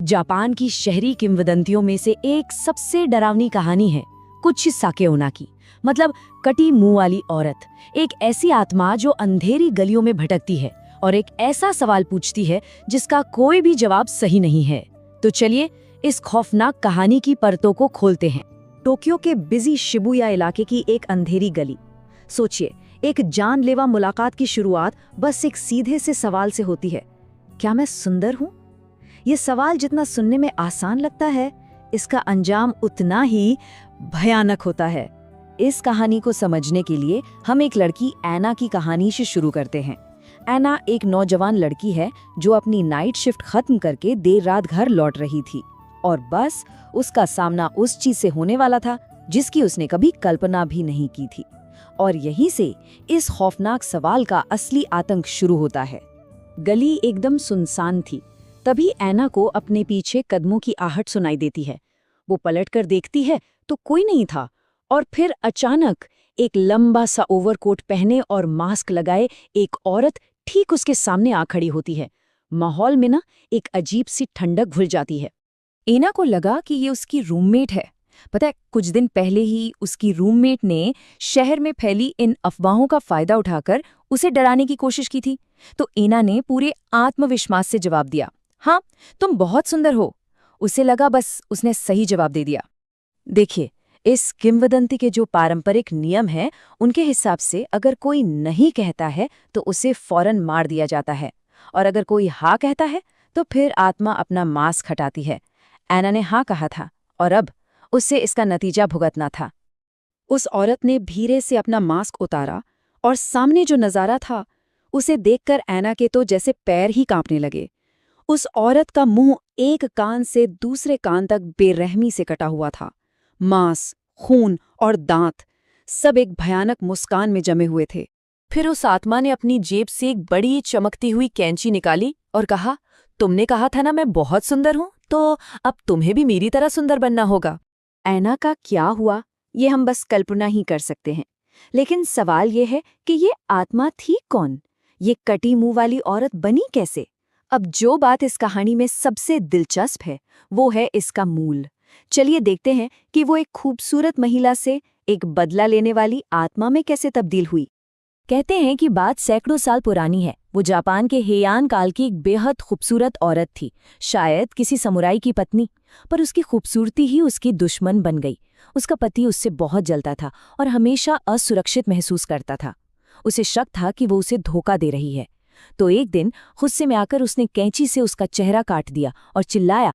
Japan की शहरी किंवदंतियों में से एक सबसे डरावनी कहानी है कुछ साकेओना की। मतलब कटी मुंह वाली औरत, एक ऐसी आत्मा जो अंधेरी गलियों में भटकती है और एक ऐसा सवाल पूछती है जिसका कोई भी जवाब सही नहीं है। तो चलिए इस खौफनाक कहानी की परतों को खोलते हैं। टोक्यो के बिजी शिबुया इलाके की एक अंधेरी गली। सोचिए, एक जानलेवा मुलाकात की शुरुआत बस एक सीधे से सवाल से होती है, क्या मैं सुंदर हूँ? ये सवाल जितना सुनने में आसान लगता है, इसका अंजाम उतना ही भयानक होता है। इस कहानी को समझने के लिए हम एक लड़की ऐना की कहानी से शुरू करते हैं। ऐना एक नौजवान लड़की है जो अपनी नाइट शिफ्ट खत्म करके देर रात घर लौट रही थी और बस उसका सामना उस चीज से होने वाला था जिसकी उसने कभी कल्पना भी नहीं की थी। और यहीं से इस खौफनाक सवाल का असली आतंक शुरू होता है। गली एकदम सुनसान थी। तभी ऐना को अपने पीछे कदमों की आहट सुनाई देती है। वो पलटकर देखती है तो कोई नहीं था, और फिर अचानक एक लंबा सा ओवरकोट पहने और मास्क लगाए एक औरत ठीक उसके सामने आ खड़ी होती है। माहौल में ना एक अजीब सी ठंडक घुल जाती है। ऐना को लगा कि ये उसकी रूममेट है। पता है, कुछ दिन पहले ही उसकी रूममेट ने शहर में फैली इन अफवाहों का फायदा उठाकर उसे डराने की कोशिश की थी। तो ऐना ने पूरे आत्मविश्वास से जवाब दिया, हाँ, तुम बहुत सुंदर हो। उसे लगा बस उसने सही जवाब दे दिया। देखिए, इस किंवदंती के जो पारंपरिक नियम हैं, उनके हिसाब से अगर कोई नहीं कहता है तो उसे फौरन मार दिया जाता है, और अगर कोई हाँ कहता है तो फिर आत्मा अपना मास्क हटाती है। ऐना ने हाँ कहा था और अब उससे इसका नतीजा भुगतना था। उस औरत ने धीरे से अपना मास्क उतारा और सामने जो नजारा था उसे देखकर ऐना के तो जैसे पैर ही कांपने लगे। उस औरत का मुंह एक कान से दूसरे कान तक बेरहमी से कटा हुआ था। मांस, खून और दांत सब एक भयानक मुस्कान में जमे हुए थे। फिर उस आत्मा ने अपनी जेब से एक बड़ी चमकती हुई कैंची निकाली और कहा, तुमने कहा था ना मैं बहुत सुंदर हूं, तो अब तुम्हें भी मेरी तरह सुंदर बनना होगा। ऐना का क्या हुआ ये हम बस कल्पना ही कर सकते हैं, लेकिन सवाल ये है कि ये आत्मा थी कौन? ये कटी मुंह वाली औरत बनी कैसे? अब जो बात इस कहानी में सबसे दिलचस्प है वो है इसका मूल। चलिए देखते हैं कि वो एक खूबसूरत महिला से एक बदला लेने वाली आत्मा में कैसे तब्दील हुई। कहते हैं कि बात सैकड़ों साल पुरानी है। वो जापान के हेयान काल की एक बेहद खूबसूरत औरत थी, शायद किसी समुराई की पत्नी, पर उसकी खूबसूरती ही उसकी दुश्मन बन गई। उसका पति उससे बहुत जलता था और हमेशा असुरक्षित महसूस करता था। उसे शक था कि वो उसे धोखा दे रही है। तो एक दिन गुस्से में आकर उसने कैंची से उसका चेहरा काट दिया और चिल्लाया,